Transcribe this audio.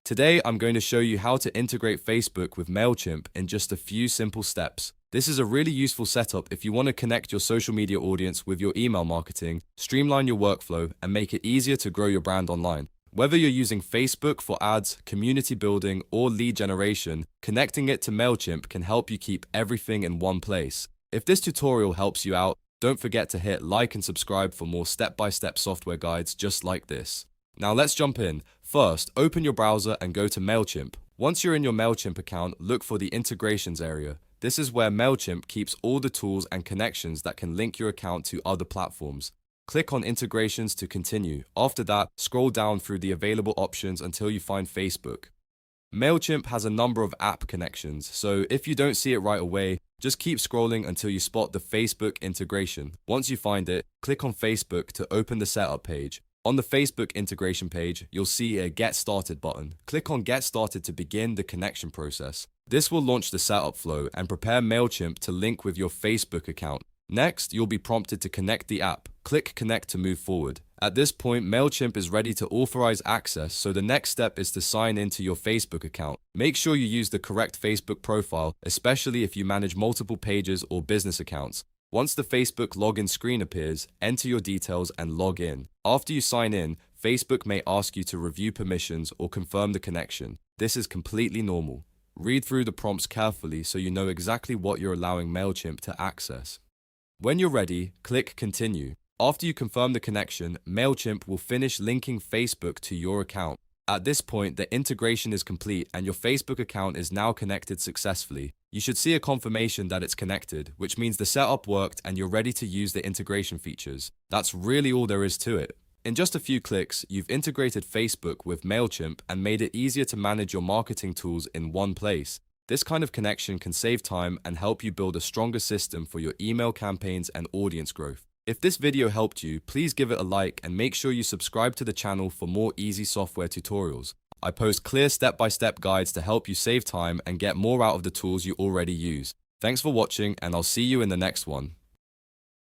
Today, I'm going to show you how to integrate Facebook with Mailchimp in just a few simple steps. This is a really useful setup if you want to connect your social media audience with your email marketing, streamline your workflow, and make it easier to grow your brand online. Whether you're using Facebook for ads, community building, or lead generation, connecting it to Mailchimp can help you keep everything in one place. If this tutorial helps you out, don't forget to hit like and subscribe for more step-by-step software guides just like this. Now let's jump in. First, open your browser and go to Mailchimp. Once you're in your Mailchimp account, look for the integrations area. This is where Mailchimp keeps all the tools and connections that can link your account to other platforms. Click on integrations to continue. After that, scroll down through the available options until you find Facebook. Mailchimp has a number of app connections, so if you don't see it right away, just keep scrolling until you spot the Facebook integration. Once you find it, click on Facebook to open the setup page. On the Facebook integration page, you'll see a Get Started button. Click on Get Started to begin the connection process. This will launch the setup flow and prepare Mailchimp to link with your Facebook account. Next, you'll be prompted to connect the app. Click Connect to move forward. At this point, Mailchimp is ready to authorize access, so the next step is to sign into your Facebook account. Make sure you use the correct Facebook profile, especially if you manage multiple pages or business accounts. Once the Facebook login screen appears, enter your details and log in. After you sign in, Facebook may ask you to review permissions or confirm the connection. This is completely normal. Read through the prompts carefully so you know exactly what you're allowing Mailchimp to access. When you're ready, click Continue. After you confirm the connection, Mailchimp will finish linking Facebook to your account. At this point, the integration is complete and your Facebook account is now connected successfully. You should see a confirmation that it's connected, which means the setup worked and you're ready to use the integration features. That's really all there is to it. In just a few clicks, you've integrated Facebook with Mailchimp and made it easier to manage your marketing tools in one place. This kind of connection can save time and help you build a stronger system for your email campaigns and audience growth. If this video helped you, please give it a like and make sure you subscribe to the channel for more easy software tutorials. I post clear step-by-step guides to help you save time and get more out of the tools you already use. Thanks for watching, and I'll see you in the next one.